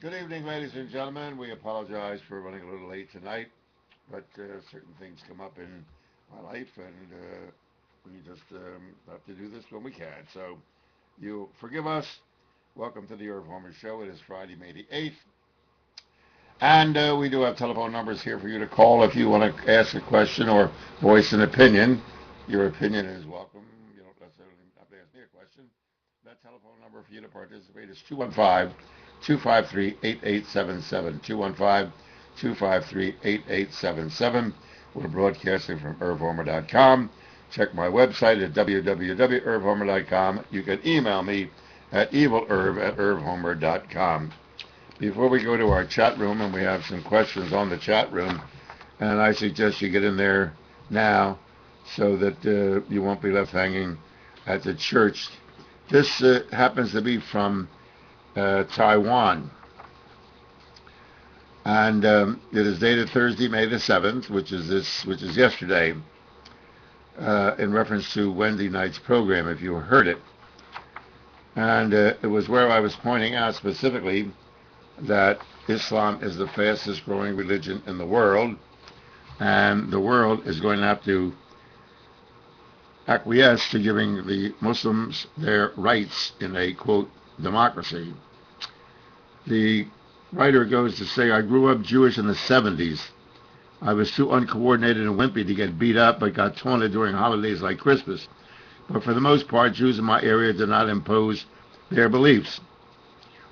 Good evening, ladies and gentlemen. We apologize for running a little late tonight, but certain things come up in my life, and we just have to do this when we can. So you forgive us. Welcome to the Irv Homer Show. It is Friday, May the 8th, and we do have telephone numbers here for you to call if you want to ask a question or voice an opinion. Your opinion is welcome. You don't necessarily have to ask me a question. That telephone number for you to participate is 215-253-8877. 215-253-8877. We're broadcasting from irvhomer.com. Check my website at www.irvhomer.com. You can email me at evilirv@irvhomer.com. Before we go to our chat room, and we have some questions on the chat room, and I suggest you get in there now so that you won't be left hanging at the church. This happens to be from Taiwan, and it is dated Thursday, May the 7th, which is yesterday, in reference to Wednesday night's program, if you heard it. And it was where I was pointing out specifically that Islam is the fastest growing religion in the world, and the world is going to have to acquiesce to giving the Muslims their rights in a, quote, democracy. The writer goes to say, I grew up Jewish in the 70s. I was too uncoordinated and wimpy to get beat up, but got taunted during holidays like Christmas. But for the most part, Jews in my area did not impose their beliefs.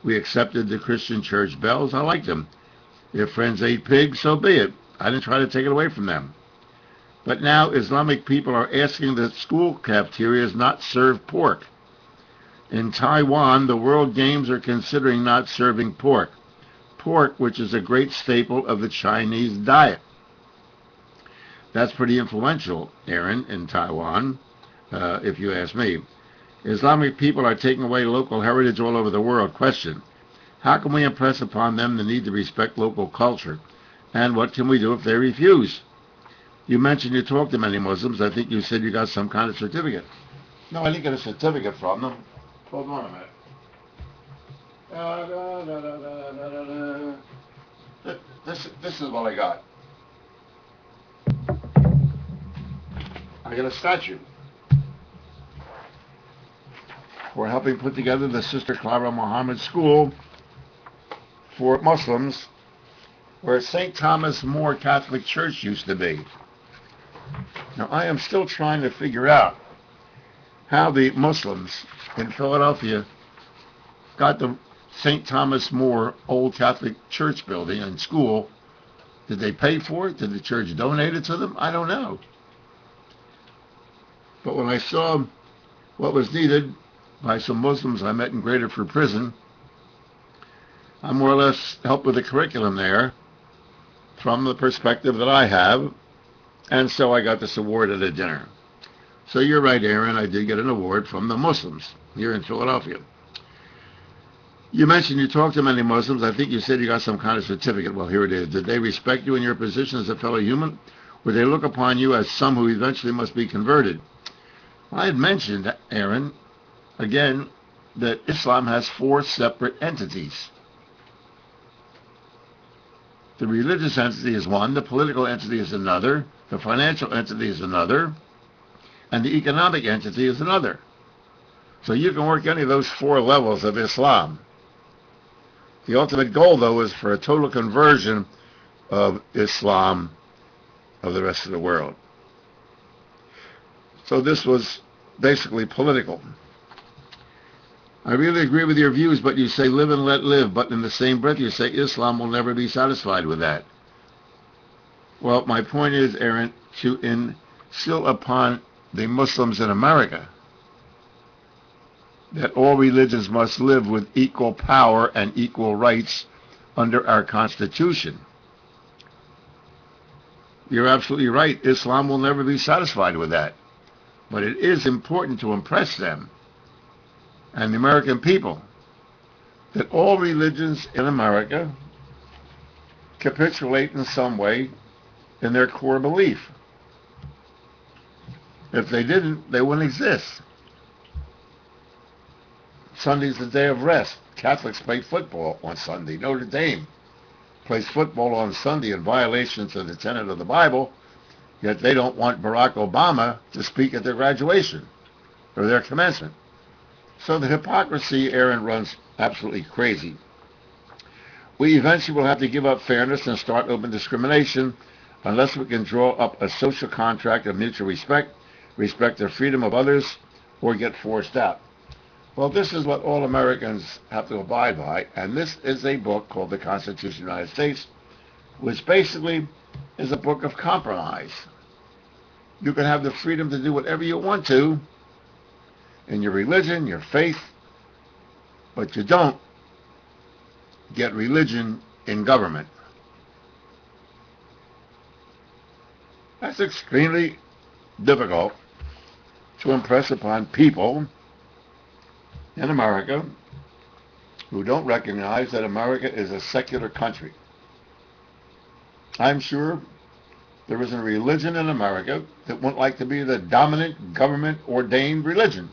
We accepted the Christian church bells. I liked them. If friends ate pigs, so be it. I didn't try to take it away from them. But now Islamic people are asking that school cafeterias not serve pork. In Taiwan, the World Games are considering not serving pork. Pork, which is a great staple of the Chinese diet. That's pretty influential, Aaron, in Taiwan, if you ask me. Islamic people are taking away local heritage all over the world. Question: how can we impress upon them the need to respect local culture? And what can we do if they refuse? You mentioned you talked to many Muslims. I think you said you got some kind of certificate. No, I didn't get a certificate from them. Hold on a minute. This is what I got. I got a statue for helping put together the Sister Clara Muhammad School for Muslims, where St. Thomas More Catholic Church used to be. Now, I am still trying to figure out how the Muslims in Philadelphia got the St. Thomas More Old Catholic Church building and school. Did they pay for it? Did the church donate it to them? I don't know. But when I saw what was needed by some Muslims I met in Graterford Prison, I more or less helped with the curriculum there from the perspective that I have, and so I got this award at a dinner. So you're right, Aaron, I did get an award from the Muslims here in Philadelphia. You mentioned you talked to many Muslims. I think you said you got some kind of certificate. Well, here it is. Did they respect you in your position as a fellow human? Or they look upon you as some who eventually must be converted? I had mentioned, Aaron, again, that Islam has 4 separate entities. The religious entity is one, the political entity is another, the financial entity is another, and the economic entity is another. So you can work any of those 4 levels of Islam. The ultimate goal, though, is for a total conversion of Islam of the rest of the world. So this was basically political. I really agree with your views, but you say live and let live, but in the same breath you say Islam will never be satisfied with that. Well, my point is, Aaron, to instill upon the Muslims in America that all religions must live with equal power and equal rights under our Constitution. You're absolutely right. Islam will never be satisfied with that. But it is important to impress them and the American people that all religions in America capitulate in some way in their core belief. If they didn't, they wouldn't exist. Sunday's the day of rest. Catholics play football on Sunday. Notre Dame plays football on Sunday in violation to the tenet of the Bible, yet they don't want Barack Obama to speak at their graduation or their commencement. So the hypocrisy, Aaron, runs absolutely crazy. We eventually will have to give up fairness and start open discrimination unless we can draw up a social contract of mutual respect, respect the freedom of others, or get forced out. Well, this is what all Americans have to abide by, and this is a book called The Constitution of the United States, which basically is a book of compromise. You can have the freedom to do whatever you want to in your religion, your faith, but you don't get religion in government. That's extremely difficult to impress upon people in America who don't recognize that America is a secular country. I'm sure there isn't a religion in America that wouldn't like to be the dominant government-ordained religion.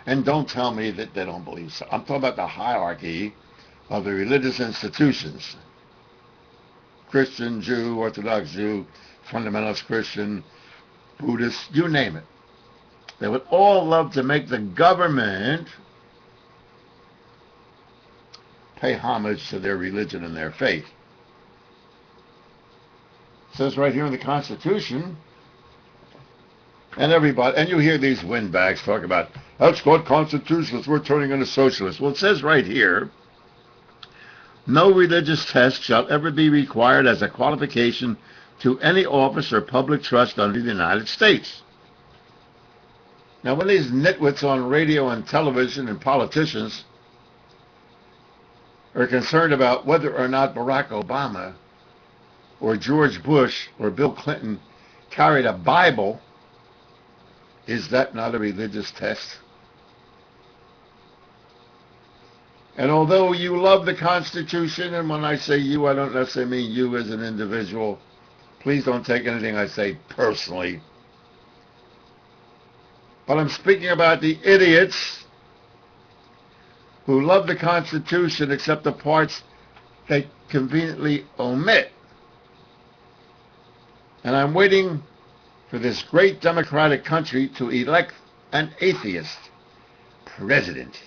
And don't tell me that they don't believe so. I'm talking about the hierarchy of the religious institutions. Christian, Jew, Orthodox Jew, fundamentalist Christian, Buddhist, you name it. They would all love to make the government pay homage to their religion and their faith. It says right here in the Constitution, and everybody, and you hear these windbags talk about, that's what constitutionalists, we're turning into socialists. Well, it says right here, no religious test shall ever be required as a qualification to any office or public trust under the United States. Now, when these nitwits on radio and television and politicians are concerned about whether or not Barack Obama or George Bush or Bill Clinton carried a Bible, is that not a religious test? And although you love the Constitution, and when I say you, I don't necessarily mean you as an individual, please don't take anything I say personally. But I'm speaking about the idiots who love the Constitution except the parts they conveniently omit. And I'm waiting for this great democratic country to elect an atheist president.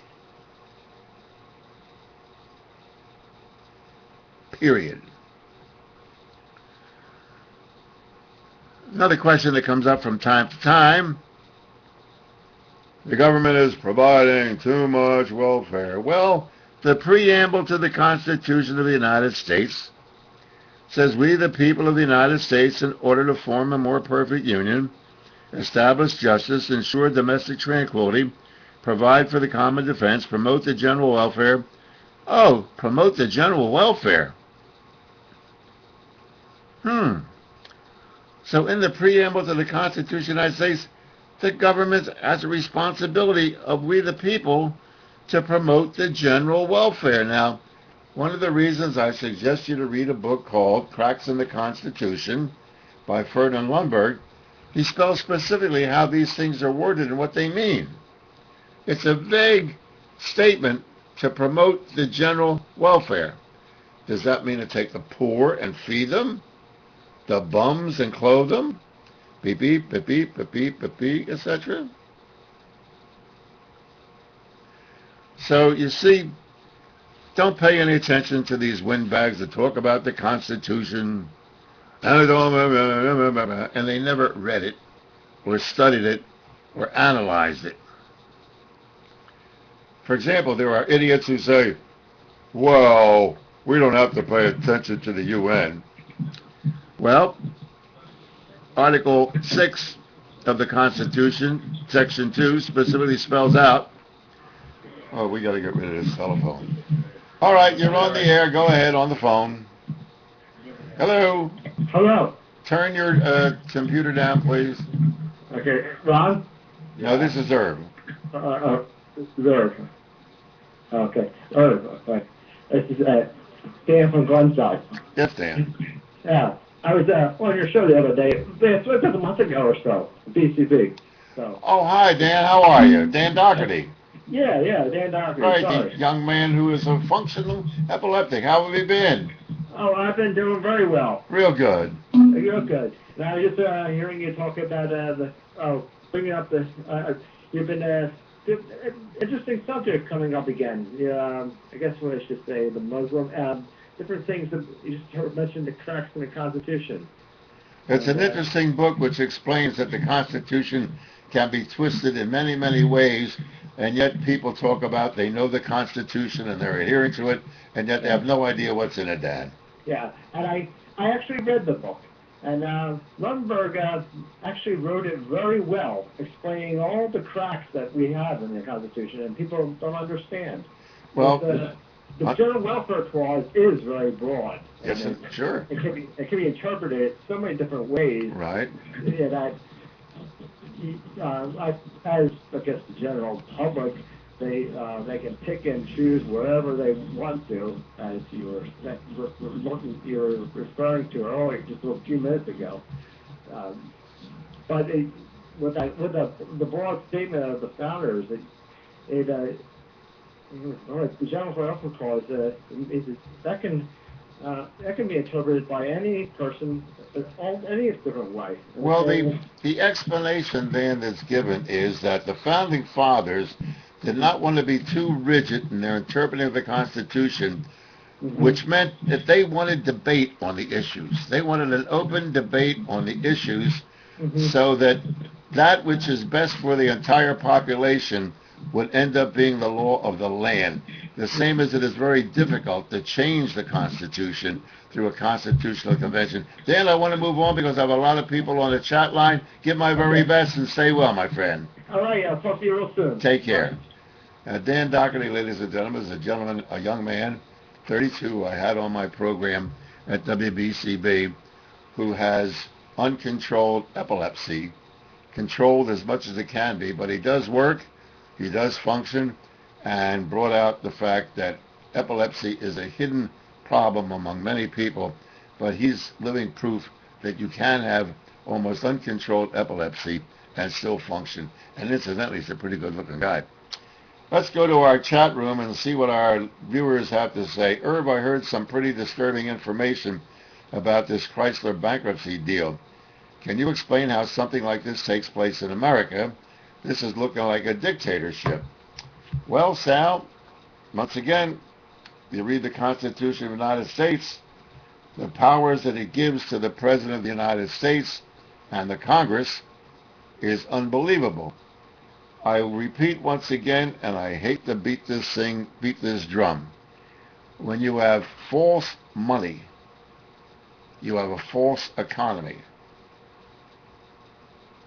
Period. Another question that comes up from time to time: the government is providing too much welfare. Well, the preamble to the Constitution of the United States says, we, the people of the United States, in order to form a more perfect union, establish justice, ensure domestic tranquility, provide for the common defense, promote the general welfare. Oh, promote the general welfare. So in the preamble to the Constitution of the United States, the government has a responsibility of we the people to promote the general welfare. Now, one of the reasons I suggest you to read a book called Cracks in the Constitution by Ferdinand Lundberg, he spells specifically how these things are worded and what they mean. It's a vague statement to promote the general welfare. Does that mean to take the poor and feed them? The bums and clothe them? Beep, beep, beep, beep, beep, beep, beep, beep, etc. So, you see, don't pay any attention to these windbags that talk about the Constitution, and they never read it, or studied it, or analyzed it. For example, there are idiots who say, well, we don't have to pay attention to the UN. Well, Article 6 of the Constitution, Section 2, specifically spells out, oh, we got to get rid of this telephone. All right, you're on the air. Go ahead on the phone. Hello. Hello. Turn your computer down, please. Okay, Ron? No, this is Irv. This is Irv. Okay, Irv. Right. This is Dan from Glenside. Yes, Dan. Yeah, I was on your show the other day. It was a month ago or so, BCB. So. Oh, hi, Dan. How are you? Dan Doherty. Yeah, Dan Dockery, Right, sorry. the young man who is a functional epileptic. How have you been? Oh, I've been doing very well. Real good. You're good. Now, just hearing you talk about bringing up the, you've been, interesting subject coming up again. Yeah, I guess what I should say, the Muslim, different things that you just mentioned, the cracks in the Constitution. It's an interesting book which explains that the Constitution can be twisted in many, many ways, and yet people talk about they know the Constitution and they're adhering to it, and yet they have no idea what's in it, Dan. Yeah, and I actually read the book, and Lundberg actually wrote it very well, explaining all the cracks that we have in the Constitution, and people don't understand. Well, the General Welfare Clause is very broad. Yes, sure. It can be interpreted so many different ways. Right. That as I guess the general public, they can pick and choose wherever they want to, as you were referring to earlier, just a few minutes ago. But with the broad statement of the founders, the General Welfare Clause that can be interpreted by any person, any different way. Well, the explanation then that's given is that the founding fathers did not want to be too rigid in their interpreting of the Constitution, which meant that they wanted debate on the issues. They wanted an open debate on the issues so that which is best for the entire population would end up being the law of the land. The same as it is very difficult to change the Constitution through a constitutional convention. Dan, I want to move on because I have a lot of people on the chat line. Give my very best and stay well, my friend. All right, I'll talk to you real soon. Take care. Dan Doherty, ladies and gentlemen, is a young man, 32, I had on my program at WBCB, who has uncontrolled epilepsy, controlled as much as it can be, but he does work, he does function, and brought out the fact that epilepsy is a hidden problem among many people, but he's living proof that you can have almost uncontrolled epilepsy and still function. And incidentally, he's a pretty good-looking guy. Let's go to our chat room and see what our viewers have to say. Irv, I heard some pretty disturbing information about this Chrysler bankruptcy deal. Can you explain how something like this takes place in America? This is looking like a dictatorship. Well, Sal, once again, you read the Constitution of the United States, the powers that it gives to the President of the United States and the Congress is unbelievable. I repeat once again, and I hate to beat this drum. When you have false money, you have a false economy.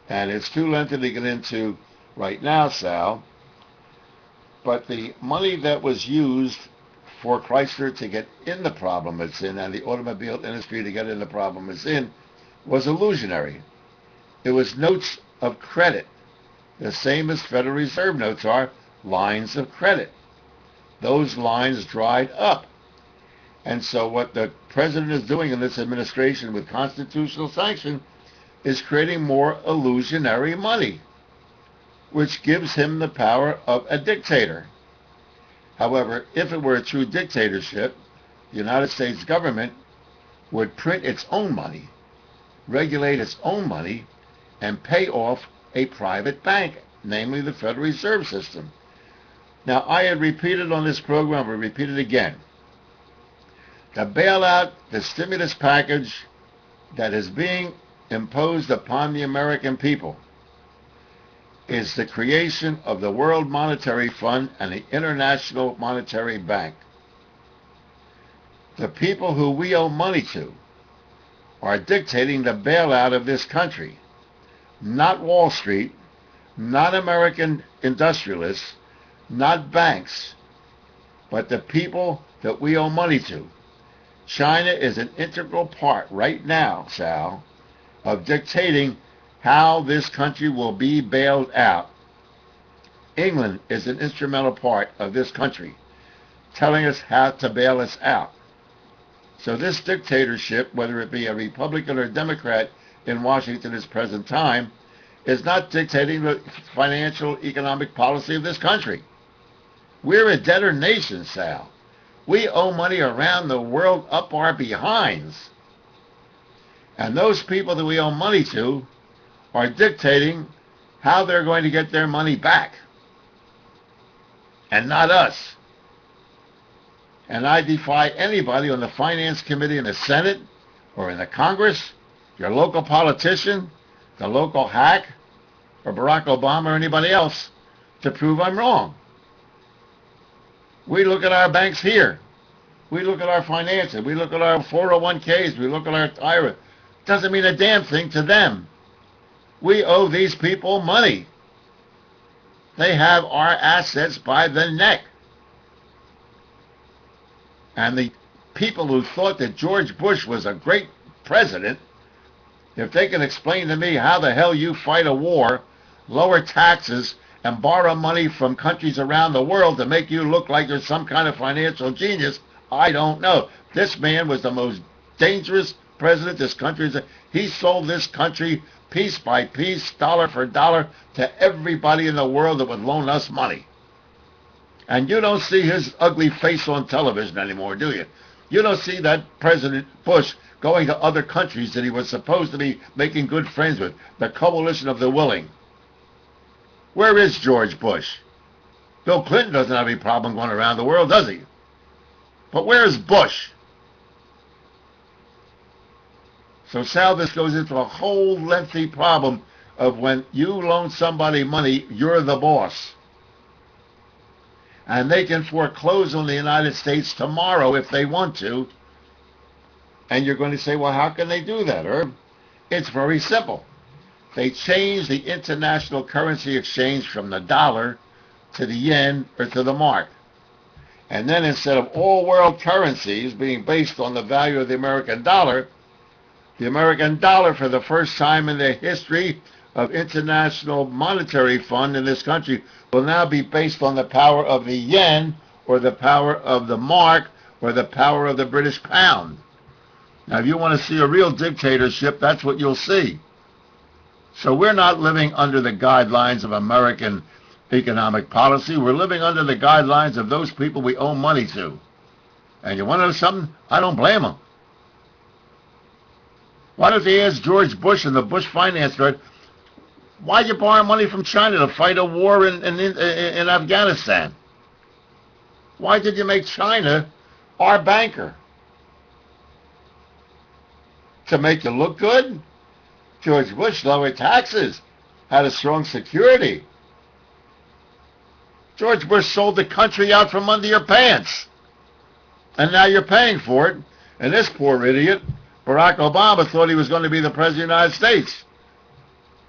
And it's too lengthy to get into right now, Sal, but the money that was used for Chrysler to get in the problem it's in and the automobile industry to get in the problem it's in was illusionary. It was notes of credit, the same as Federal Reserve notes are, lines of credit. Those lines dried up. And so what the president is doing in this administration with constitutional sanction is creating more illusionary money, which gives him the power of a dictator. However, if it were a true dictatorship, the United States government would print its own money, regulate its own money, and pay off a private bank, namely the Federal Reserve System. Now, I had repeated on this program, I'll repeat it again. The bailout, the stimulus package that is being imposed upon the American people is the creation of the World Monetary Fund and the International Monetary Bank. The people who we owe money to are dictating the bailout of this country. Not Wall Street, not American industrialists, not banks, but the people that we owe money to. China is an integral part right now, Sal, of dictating how this country will be bailed out. England is an instrumental part of this country, telling us how to bail us out. So this dictatorship, whether it be a Republican or Democrat in Washington at this present time, is not dictating the financial economic policy of this country. We're a debtor nation, Sal. We owe money around the world up our behinds. And those people that we owe money to are dictating how they're going to get their money back. And not us. And I defy anybody on the Finance Committee in the Senate or in the Congress, your local politician, the local hack, or Barack Obama or anybody else, to prove I'm wrong. We look at our banks here. We look at our finances. We look at our 401ks. We look at our IRA. Doesn't mean a damn thing to them. We owe these people money. They have our assets by the neck. And the people who thought that George Bush was a great president, if they can explain to me how the hell you fight a war, lower taxes, and borrow money from countries around the world to make you look like you're some kind of financial genius, I don't know. This man was the most dangerous president this country has. He sold this country piece by piece, dollar for dollar, to everybody in the world that would loan us money. And you don't see his ugly face on television anymore, do you? You don't see that President Bush going to other countries that he was supposed to be making good friends with, the coalition of the willing. Where is George Bush? Bill Clinton doesn't have any problem going around the world, does he? But where is Bush? So, Sal, this goes into a whole lengthy problem of when you loan somebody money, you're the boss. And they can foreclose on the United States tomorrow if they want to. And you're going to say, well, how can they do that, Irv? It's very simple. They changed the international currency exchange from the dollar to the yen or to the mark. And then instead of all world currencies being based on the value of the American dollar for the first time in the history of International Monetary Fund in this country will now be based on the power of the yen or the power of the mark or the power of the British pound. Now, if you want to see a real dictatorship, that's what you'll see. So we're not living under the guidelines of American economic policy. We're living under the guidelines of those people we owe money to. And you want to know something? I don't blame them. Why don't they ask George Bush and the Bush finance director, why'd you borrow money from China to fight a war in Afghanistan? Why did you make China our banker? To make you look good? George Bush lowered taxes, had a strong security. George Bush sold the country out from under your pants. And now you're paying for it. And this poor idiot, Barack Obama, thought he was going to be the President of the United States.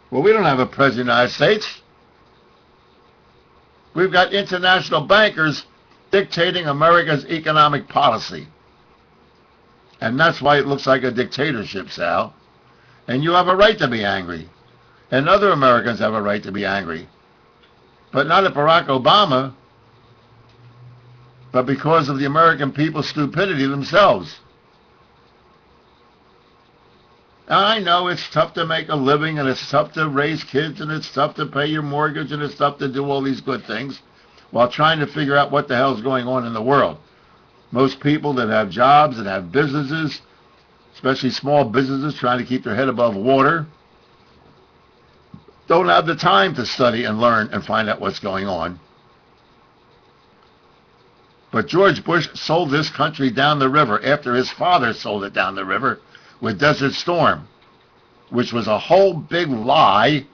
Well, we don't have a President of the United States. We've got international bankers dictating America's economic policy. And that's why it looks like a dictatorship, Sal. And you have a right to be angry. And other Americans have a right to be angry. But not at Barack Obama, but because of the American people's stupidity themselves. And I know it's tough to make a living, and it's tough to raise kids, and it's tough to pay your mortgage, and it's tough to do all these good things while trying to figure out what the hell's going on in the world. Most people that have jobs and have businesses, especially small businesses trying to keep their head above water, don't have the time to study and learn and find out what's going on. But George Bush sold this country down the river after his father sold it down the river with Desert Storm, which was a whole big lie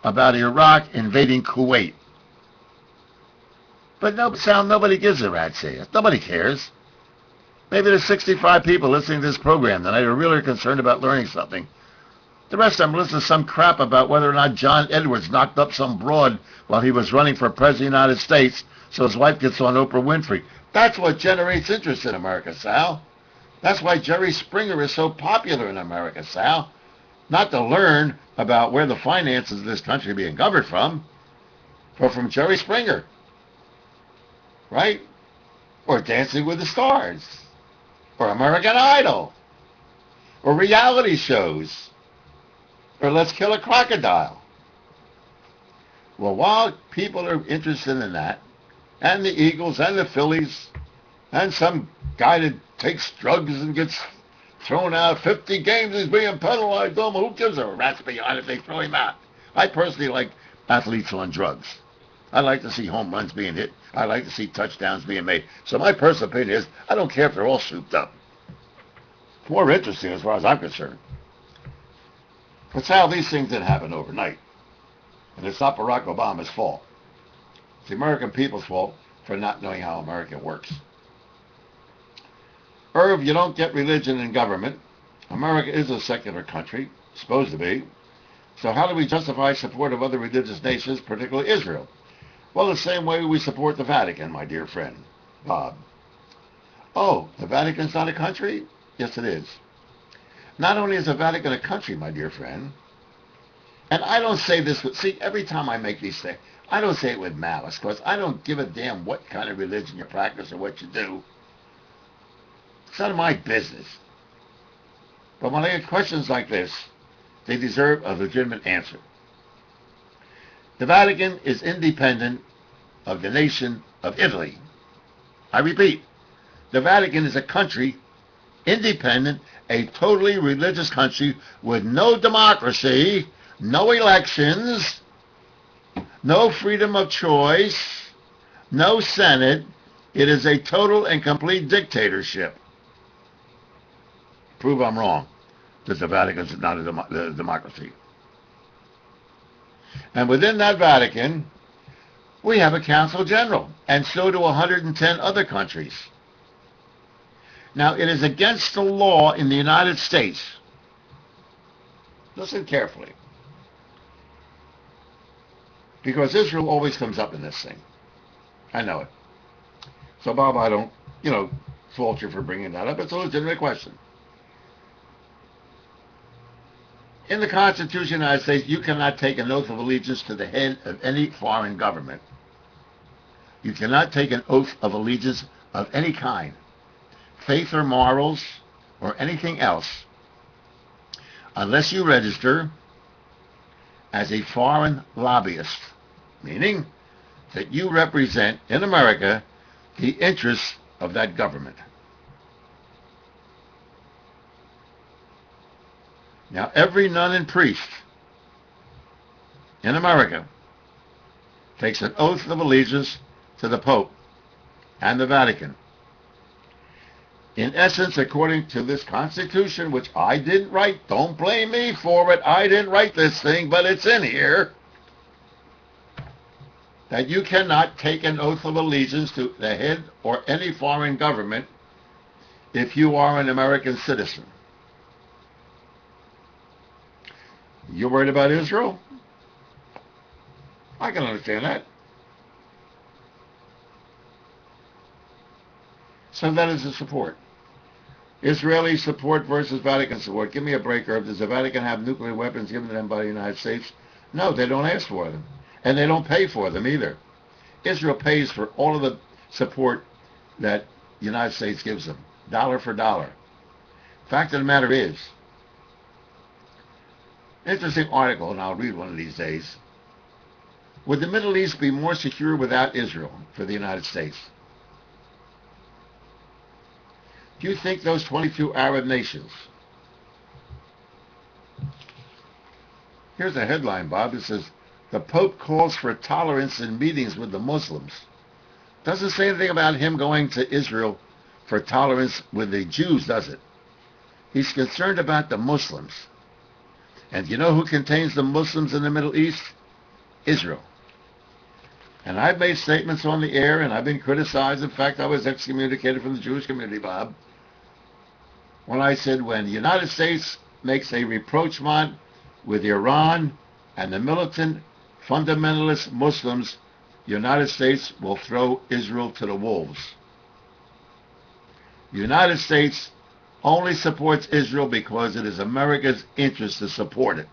about Iraq invading Kuwait. But no, Sal, nobody gives a rat's ass. Nobody cares. Maybe there's 65 people listening to this program tonight who are really concerned about learning something. The rest of them listen to some crap about whether or not John Edwards knocked up some broad while he was running for President of the United States so his wife gets on Oprah Winfrey. That's what generates interest in America, Sal. That's why Jerry Springer is so popular in America, Sal. Not to learn about where the finances of this country are being governed from, but from Jerry Springer. Right? Or Dancing with the Stars. Or American Idol. Or reality shows. Or Let's Kill a Crocodile. Well, while people are interested in that, and the Eagles and the Phillies and some guy that takes drugs and gets thrown out. 50 games he's being penalized. Who gives a rat's behind if they throw him out? I personally like athletes on drugs. I like to see home runs being hit. I like to see touchdowns being made. So my personal opinion is I don't care if they're all souped up. It's more interesting as far as I'm concerned. But how these things didn't happen overnight. And it's not Barack Obama's fault. It's the American people's fault for not knowing how America works. Irv, you don't get religion in government. America is a secular country, supposed to be. So how do we justify support of other religious nations, particularly Israel? Well, the same way we support the Vatican, my dear friend, Bob. Oh, the Vatican's not a country? Yes, it is. Not only is the Vatican a country, my dear friend, and I don't say this with, see, every time I make these things, I don't say it with malice, because I don't give a damn what kind of religion you practice or what you do. It's none of my business. But when I get questions like this, they deserve a legitimate answer. The Vatican is independent of the nation of Italy. I repeat, the Vatican is a country, independent, a totally religious country with no democracy, no elections, no freedom of choice, no Senate. It is a total and complete dictatorship. Prove I'm wrong, that the Vatican is not a democracy. And within that Vatican, we have a Council General, and so do 110 other countries. Now, it is against the law in the United States. Listen carefully. Because Israel always comes up in this thing. I know it. So, Bob, I don't, fault you for bringing that up. It's a legitimate question. In the Constitution of the United States, you cannot take an oath of allegiance to the head of any foreign government. You cannot take an oath of allegiance of any kind, faith or morals or anything else, unless you register as a foreign lobbyist, meaning that you represent in America the interests of that government. Now, every nun and priest in America takes an oath of allegiance to the Pope and the Vatican. In essence, according to this Constitution, which I didn't write, don't blame me for it, I didn't write this thing, but it's in here, that you cannot take an oath of allegiance to the head or any foreign government if you are an American citizen. You're worried about Israel? I can understand that. So that is the support. Israeli support versus Vatican support. Give me a break, Irv. Does the Vatican have nuclear weapons given to them by the United States? No, they don't ask for them. And they don't pay for them either. Israel pays for all of the support that the United States gives them, dollar for dollar. Fact of the matter is, interesting article, and I'll read one of these days. Would the Middle East be more secure without Israel for the United States? Do you think those 22 Arab nations? Here's a headline, Bob. It says, the Pope calls for tolerance in meetings with the Muslims. Doesn't say anything about him going to Israel for tolerance with the Jews, does it? He's concerned about the Muslims. And you know who contains the Muslims in the Middle East? Israel. And I've made statements on the air, and I've been criticized. In fact, I was excommunicated from the Jewish community, Bob, when I said when the United States makes a rapprochement with Iran and the militant fundamentalist Muslims, the United States will throw Israel to the wolves. The United States only supports Israel because it is America's interest to support it.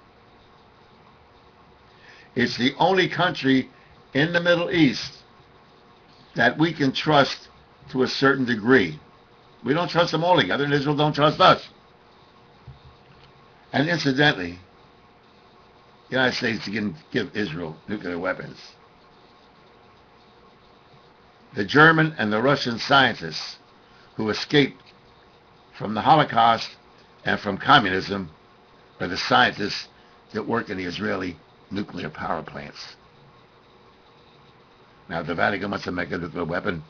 It's the only country in the Middle East that we can trust to a certain degree. We don't trust them all together, and Israel don't trust us. And incidentally, the United States can give Israel nuclear weapons. The German and the Russian scientists who escaped from the Holocaust and from communism are the scientists that work in the Israeli nuclear power plants. Now, if the Vatican wants to make a nuclear weapon,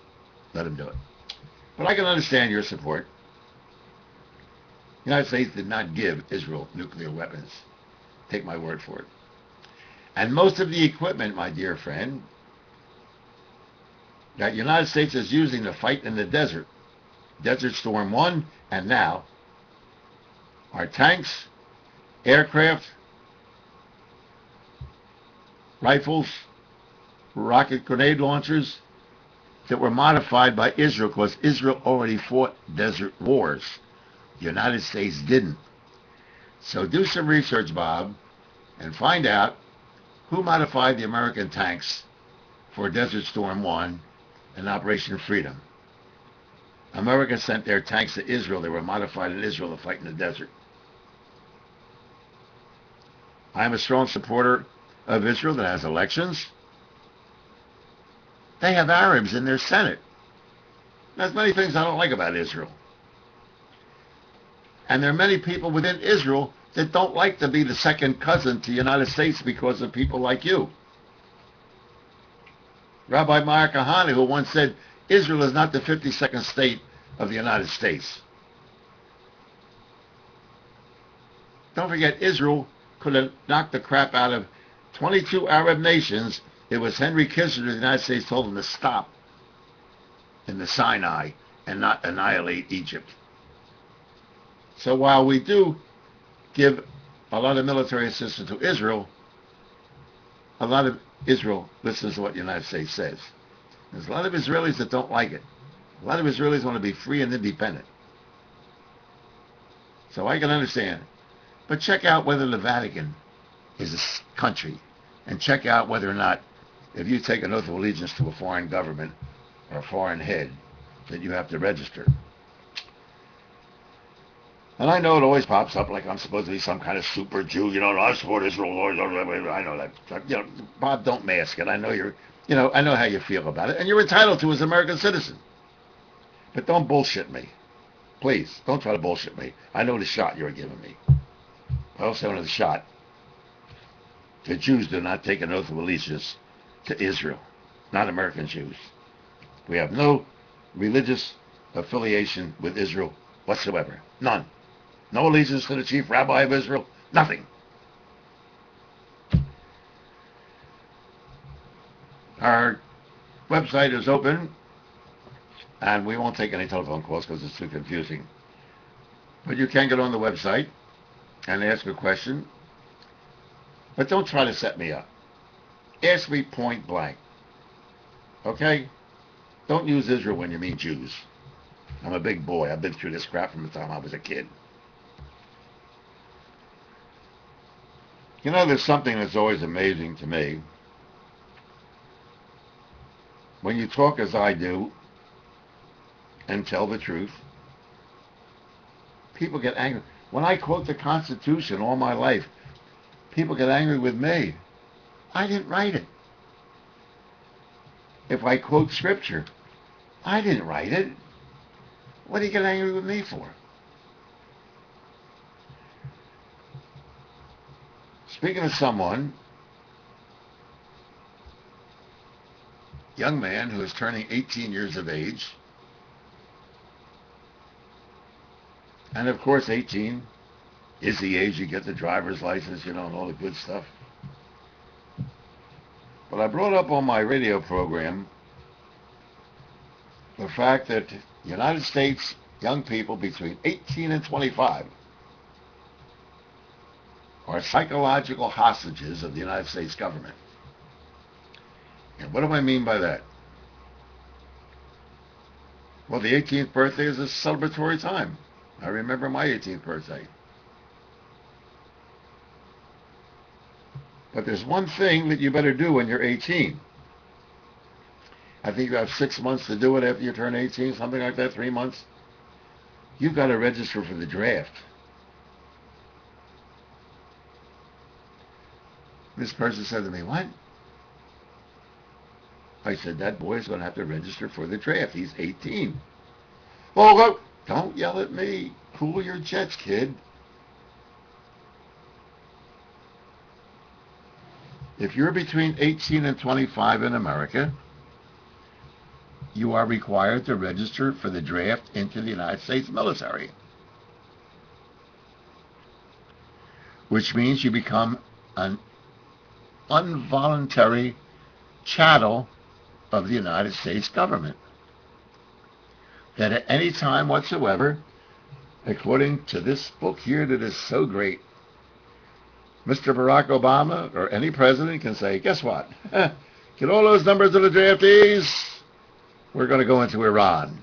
let them do it. But I can understand your support. The United States did not give Israel nuclear weapons. Take my word for it. And most of the equipment, my dear friend, that the United States is using to fight in the desert, Desert Storm 1, and now, are tanks, aircraft, rifles, rocket grenade launchers that were modified by Israel because Israel already fought desert wars. The United States didn't. So do some research, Bob, and find out who modified the American tanks for Desert Storm 1 and Operation Freedom. America sent their tanks to Israel. They were modified in Israel to fight in the desert. I am a strong supporter of Israel that has elections. They have Arabs in their Senate. There's many things I don't like about Israel. And there are many people within Israel that don't like to be the second cousin to the United States because of people like you. Rabbi Meir Kahane, who once said, Israel is not the 52nd state of the United States. Don't forget, Israel could have knocked the crap out of 22 Arab nations. It was Henry Kissinger, the United States, told them to stop in the Sinai and not annihilate Egypt. So while we do give a lot of military assistance to Israel, a lot of Israel listens to what the United States says. There's a lot of Israelis that don't like it. A lot of Israelis want to be free and independent. So I can understand. But check out whether the Vatican is a country, and check out whether or not, if you take an oath of allegiance to a foreign government or a foreign head, that you have to register. And I know it always pops up like I'm supposed to be some kind of super Jew, I support Israel. I know that. Bob, don't mask it. I know I know how you feel about it, and you're entitled to as an American citizen. But don't bullshit me. Please, don't try to bullshit me. I know the shot you're giving me. I also know the shot. The Jews do not take an oath of allegiance to Israel, not American Jews. We have no religious affiliation with Israel whatsoever. None. No allegiance to the chief rabbi of Israel. Nothing. Our website is open, and we won't take any telephone calls because it's too confusing. But you can get on the website and ask a question. But don't try to set me up. Ask me point blank. Okay? Don't use Israel when you mean Jews. I'm a big boy. I've been through this crap from the time I was a kid. There's something that's always amazing to me. When you talk as I do and tell the truth, people get angry. When I quote the Constitution all my life, people get angry with me. I didn't write it. If I quote Scripture, I didn't write it. What do you get angry with me for? Speaking of someone, young man who is turning 18 years of age, and of course 18 is the age you get the driver's license, and all the good stuff. But I brought up on my radio program the fact that the United States young people between 18 and 25 are psychological hostages of the United States government. And what do I mean by that? Well, the 18th birthday is a celebratory time. I remember my 18th birthday. But there's one thing that you better do when you're 18. I think you have 6 months to do it after you turn 18, something like that, 3 months. You've got to register for the draft. This person said to me, what? I said, that boy's going to have to register for the draft. He's 18. Oh, go. Don't yell at me. Cool your jets, kid. If you're between 18 and 25 in America, you are required to register for the draft into the United States military, which means you become an involuntary chattel of the United States government. That at any time whatsoever, according to this book here that is so great, Mr. Barack Obama or any president can say, guess what? Get all those numbers of the draftees. We're going to go into Iran.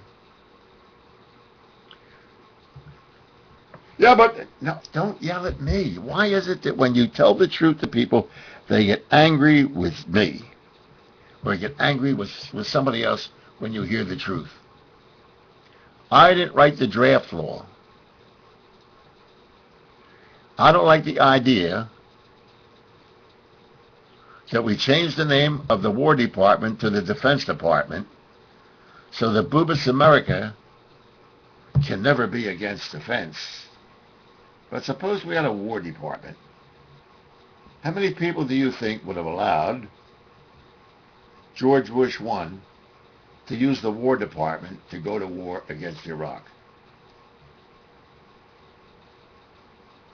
Yeah, but no, don't yell at me. Why is it that when you tell the truth to people, they get angry with me? Or get angry with somebody else when you hear the truth? I didn't write the draft law. I don't like the idea that we change the name of the War Department to the Defense Department so that Boobas America can never be against defense. But suppose we had a War Department. How many people do you think would have allowed George Bush I to use the War Department to go to war against Iraq?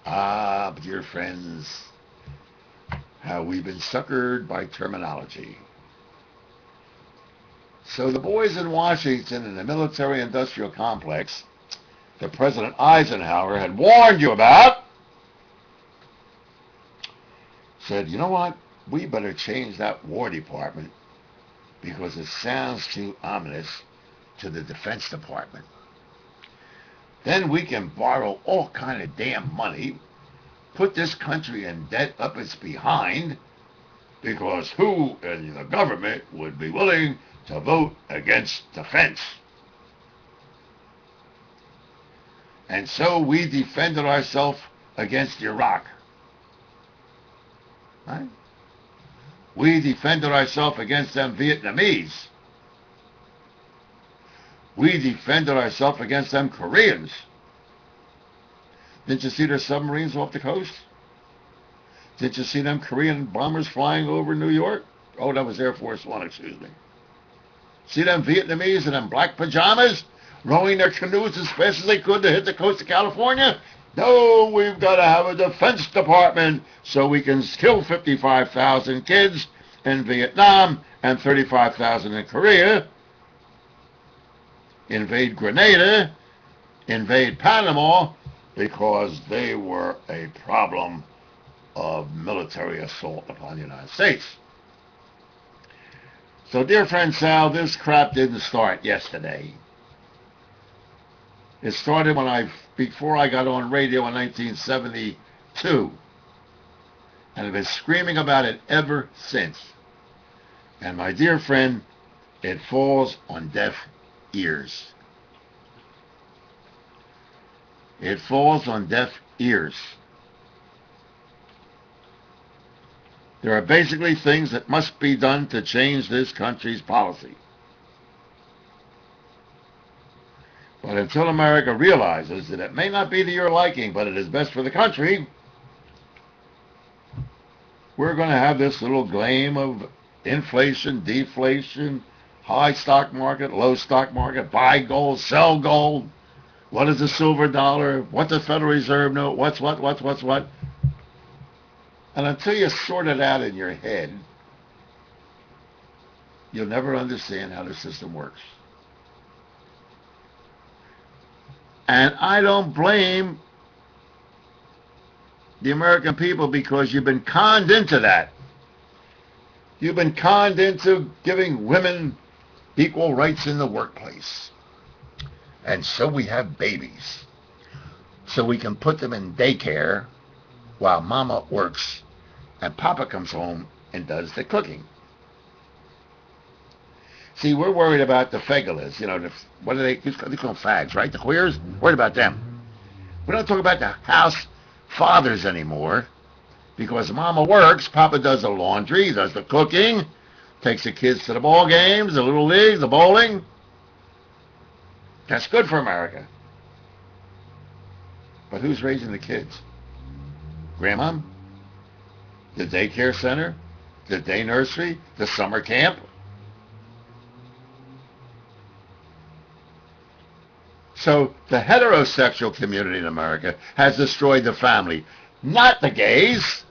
Ah, dear friends, how we've been suckered by terminology. So the boys in Washington in the military-industrial complex that President Eisenhower had warned you about said, you know what, we better change that War Department because it sounds too ominous to the Defense Department. Then we can borrow all kind of damn money, put this country in debt up its behind, because who in the government would be willing to vote against defense? And so we defended ourselves against Iraq. Right? We defended ourselves against them Vietnamese. We defended ourselves against them Koreans. Didn't you see their submarines off the coast? Didn't you see them Korean bombers flying over New York? Oh, that was Air Force One, excuse me. See them Vietnamese in them black pajamas rowing their canoes as fast as they could to hit the coast of California? No, we've got to have a Defense Department so we can kill 55,000 kids in Vietnam and 35,000 in Korea, invade Grenada, invade Panama, because they were a problem of military assault upon the United States. So, dear friend Sal, this crap didn't start yesterday. It started before I got on radio in 1972. And I've been screaming about it ever since. And my dear friend, it falls on deaf ears. It falls on deaf ears. There are basically things that must be done to change this country's policy. But until America realizes that it may not be to your liking, but it is best for the country, we're going to have this little game of inflation, deflation, high stock market, low stock market, buy gold, sell gold. What is the silver dollar? What does the Federal Reserve know? What's what? And until you sort it out in your head, you'll never understand how the system works. And I don't blame the American people because you've been conned into that. You've been conned into giving women equal rights in the workplace. And so we have babies. So we can put them in daycare while mama works and papa comes home and does the cooking. See, we're worried about the fegulas, what are they call them, fags, right? The queers, worried about them. We don't talk about the house fathers anymore because mama works, papa does the laundry, does the cooking, takes the kids to the ball games, the little leagues, the bowling. That's good for America. But who's raising the kids? Grandma? The daycare center? The day nursery? The summer camp? So the heterosexual community in America has destroyed the family, not the gays.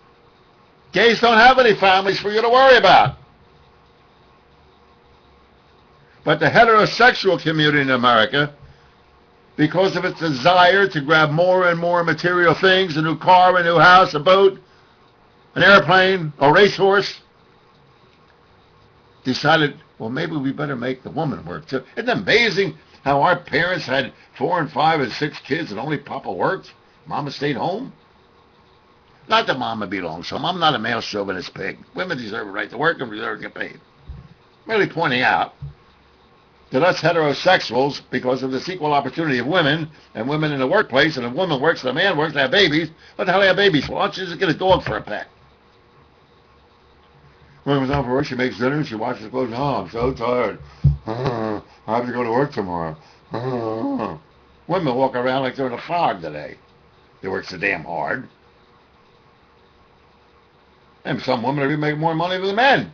Gays don't have any families for you to worry about. But the heterosexual community in America, because of its desire to grab more and more material things, a new car, a new house, a boat, an airplane, a racehorse, decided, well, maybe we better make the woman work too. Isn't it amazing how our parents had 4 and 5 and 6 kids and only Papa worked? Mama stayed home? Not that Mama belongs home. I'm not a male chauvinist pig. Women deserve a right to work and deserve to get paid. Merely pointing out that us heterosexuals, because of this equal opportunity of women, and women in the workplace, and if a woman works and a man works, they have babies. What the hell do they have babies for? Why don't you just get a dog for a pet? When it was out for work, she makes dinner, and she washes clothes. Oh, I'm so tired. I have to go to work tomorrow. Women walk around like they're in a fog today. They work so damn hard. And some women are even making more money than the men.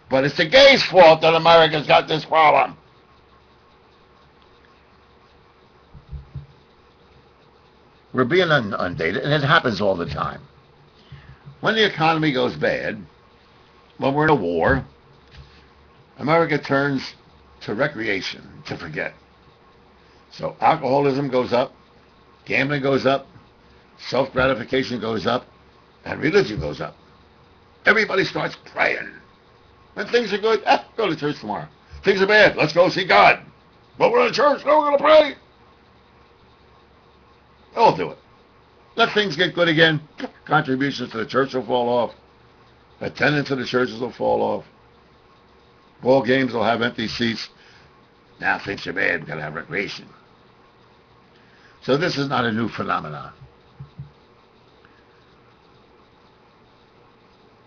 But it's the gays' fault that America's got this problem. We're being inundated, and it happens all the time. When the economy goes bad, when we're in a war, America turns to recreation, to forget. So alcoholism goes up, gambling goes up, self-gratification goes up, and religion goes up. Everybody starts praying. When things are good, go to church tomorrow. Things are bad, let's go see God. Well, we're in church, no, we're going to pray. I'll do it. Let things get good again. Contributions to the church will fall off. Attendance to the churches will fall off. Ball games will have empty seats. Now things are bad, we've got to have recreation. So this is not a new phenomenon.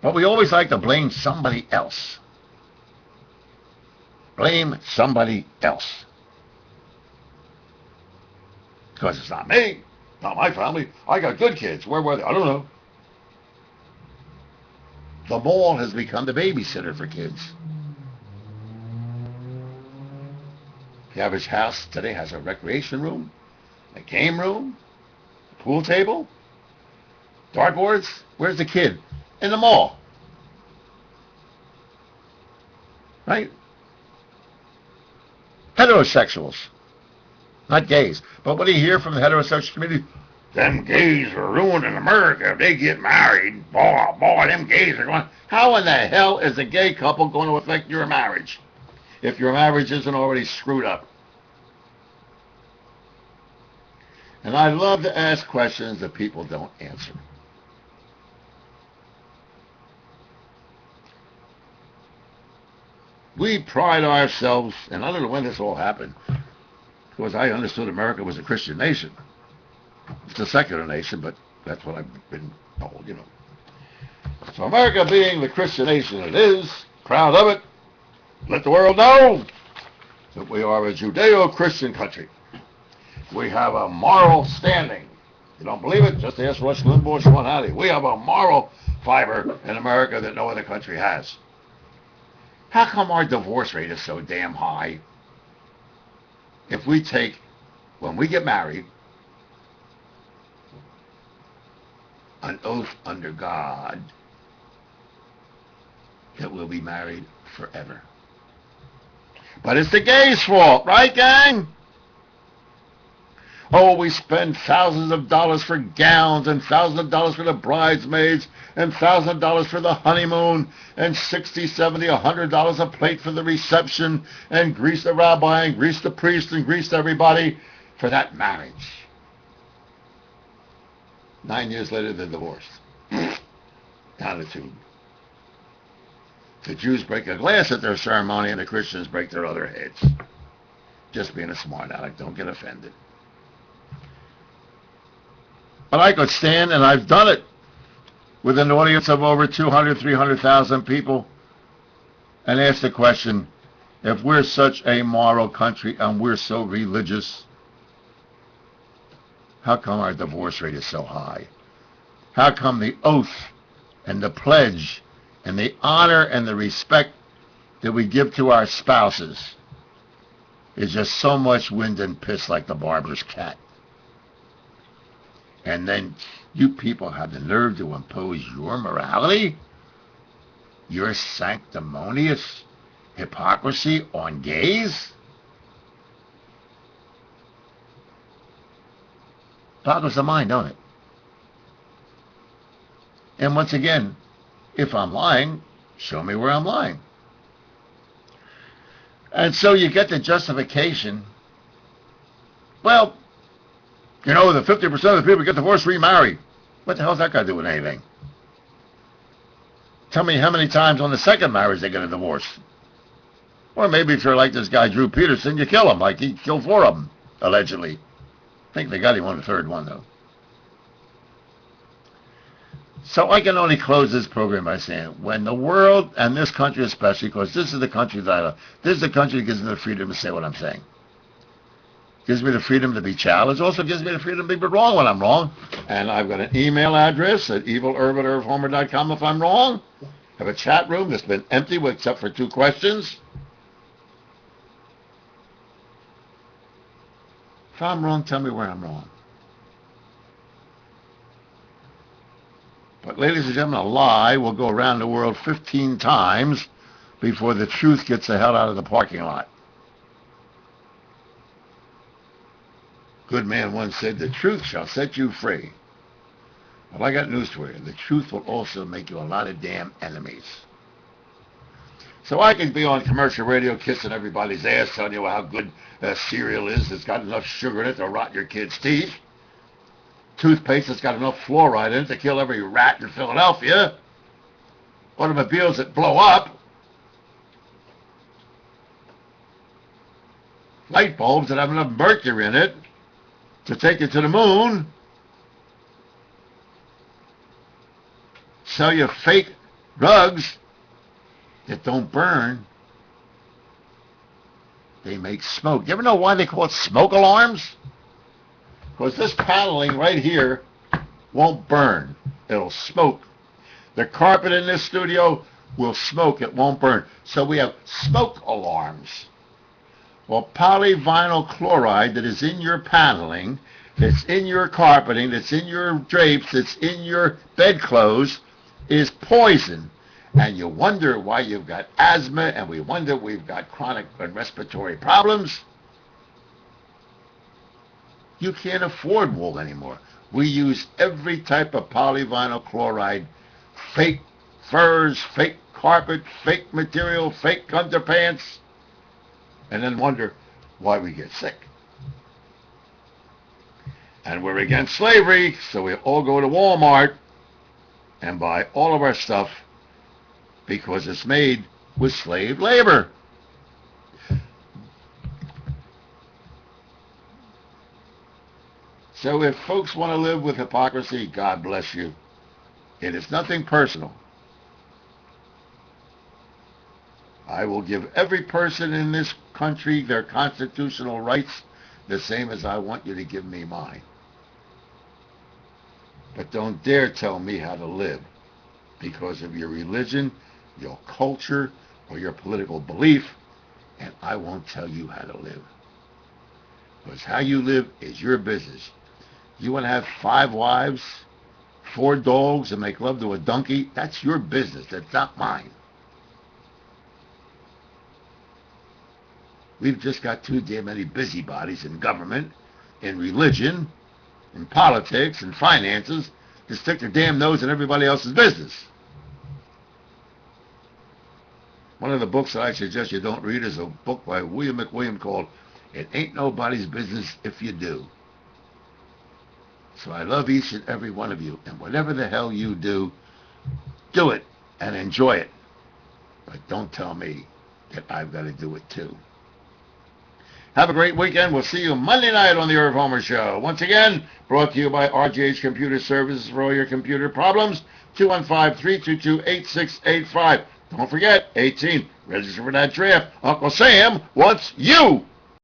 But we always like to blame somebody else. Blame somebody else. Because it's not me, not my family. I got good kids. Where were they? I don't know. The mall has become the babysitter for kids. The average house today has a recreation room, a game room, a pool table, dartboards. Where's the kid? In the mall. Right? Heterosexuals. Not gays. But what do you hear from the heterosexual community? Them gays are ruining America if they get married. Boy, them gays are going... How in the hell is a gay couple going to affect your marriage if your marriage isn't already screwed up? And I love to ask questions that people don't answer. We pride ourselves, and I don't know when this all happened, because I understood America was a Christian nation. It's a secular nation, but that's what I've been told, you know. So America being the Christian nation it is, proud of it, let the world know that we are a Judeo-Christian country. We have a moral standing. You don't believe it? Just ask Rush Limbaugh and Sean Hannity. We have a moral fiber in America that no other country has. How come our divorce rate is so damn high? If we take, when we get married, an oath under God that we'll be married forever. But it's the gays' fault, right, gang? Oh, we spend thousands of dollars for gowns and thousands of dollars for the bridesmaids and thousands of dollars for the honeymoon and $60, $70, $100 a plate for the reception and grease the rabbi and grease the priest and grease everybody for that marriage. 9 years later, they're divorced. Down the tube. The Jews break a glass at their ceremony and the Christians break their other heads. Just being a smart aleck, don't get offended. But I could stand, and I've done it, with an audience of over 200, 300,000 people and ask the question, if we're such a moral country and we're so religious, how come our divorce rate is so high? How come the oath and the pledge and the honor and the respect that we give to our spouses is just so much wind and piss like the barber's cat? And then you people have the nerve to impose your morality, your sanctimonious hypocrisy on gays? Boggles the mind, don't it? And once again, if I'm lying, show me where I'm lying. And so you get the justification, well, you know, the 50% of the people who get divorced remarry. What the hell's that got to do with anything? Tell me how many times on the second marriage they get a divorce. Or maybe if you're like this guy Drew Peterson, you kill him, like he killed 4 of them, allegedly. I think they got him on the 3rd one, though. So I can only close this program by saying, when the world, and this country especially, because this is the country that I love, this is the country that gives me the freedom to say what I'm saying. Gives me the freedom to be challenged. Also gives me the freedom to be wrong when I'm wrong. And I've got an email address at evilerv@irvhomer.com if I'm wrong. I have a chat room that's been empty except for 2 questions. If I'm wrong, tell me where I'm wrong. But ladies and gentlemen, a lie will go around the world 15 times before the truth gets the hell out of the parking lot. Good man once said, the truth shall set you free. Well, I got news for you. The truth will also make you a lot of damn enemies. So I can be on commercial radio kissing everybody's ass, telling you how good cereal is. It's got enough sugar in it to rot your kids' teeth. Toothpaste that's got enough fluoride in it to kill every rat in Philadelphia. Automobiles that blow up. Light bulbs that have enough mercury in it to take you to the moon. Sell you fake drugs that don't burn. They make smoke. You ever know why they call it smoke alarms? Because this paneling right here won't burn. It'll smoke. The carpet in this studio will smoke. It won't burn. So we have smoke alarms. Well, polyvinyl chloride that is in your paneling, that's in your carpeting, that's in your drapes, that's in your bedclothes, is poison. And you wonder why you've got asthma, and we wonder we've got chronic respiratory problems. You can't afford wool anymore. We use every type of polyvinyl chloride, fake furs, fake carpet, fake material, fake underpants, and then wonder why we get sick. And we're against slavery, so we all go to Walmart and buy all of our stuff because it's made with slave labor. So if folks want to live with hypocrisy, God bless you. It is nothing personal. I will give every person in this country their constitutional rights, the same as I want you to give me mine. But don't dare tell me how to live because of your religion, your culture, or your political belief, and I won't tell you how to live. Because how you live is your business. You want to have 5 wives, 4 dogs, and make love to a donkey? That's your business. That's not mine. We've just got too damn many busybodies in government, in religion, in politics, in finances, to stick their damn nose in everybody else's business. One of the books that I suggest you don't read is a book by William McWilliam called It Ain't Nobody's Business If You Do. So I love each and every one of you, and whatever the hell you do, do it and enjoy it. But don't tell me that I've got to do it too. Have a great weekend. We'll see you Monday night on the Irv Homer Show. Once again, brought to you by RGH Computer Services for all your computer problems. 215-322-8685. Don't forget, 18, register for that draft. Uncle Sam wants you.